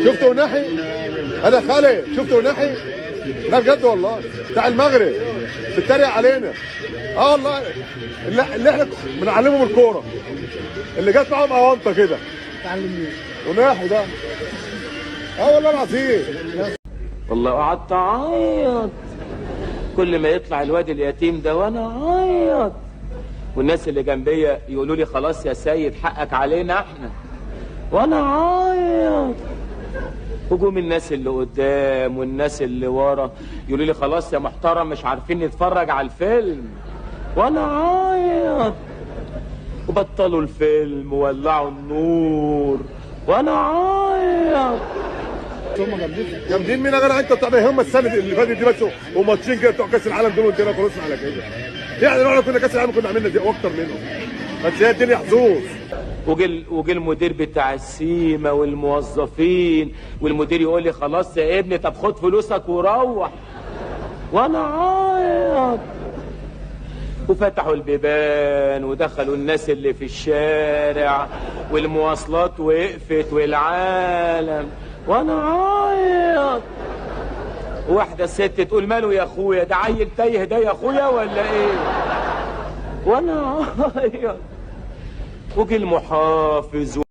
شفته وناحي؟ انا خالي شفته وناحي؟ لا بجد والله بتاع المغرب بيتريق علينا. اه والله اللي احنا بنعلمهم الكوره اللي جت معاهم اونطه كده. تعلم مين؟ وناحي ده. اه والله العظيم. والله قعدت اعيط كل ما يطلع الواد اليتيم ده وانا اعيط، والناس اللي جنبيا يقولوا لي خلاص يا سيد حقك علينا احنا، وانا اعيط. هجوم الناس اللي قدام والناس اللي ورا يقولوا لي خلاص يا محترم مش عارفين نتفرج على الفيلم، وانا عايط. وبطلوا الفيلم وولعوا النور وانا عايط. هم جامدين مين يا جدع انت؟ بتاع هم السنه اللي فاتت دي بس وماتشين كده بتوع كاس العالم دول وانتنا خلصنا على كده. يعني لو احنا كنا كاس العالم كنا عملنا دي واكتر منهم، بس هي الدنيا حظوظ. وجي المدير بتاع السيما والموظفين، والمدير يقول لي خلاص يا ابني طب خد فلوسك وروح، وانا عايط. وفتحوا البيبان ودخلوا الناس اللي في الشارع والمواصلات وقفت والعالم وانا عايط. واحدة ست تقول ماله يا اخويا ده عيل تايه ده يا اخويا ولا ايه؟ وانا عايط. وجي المحافظ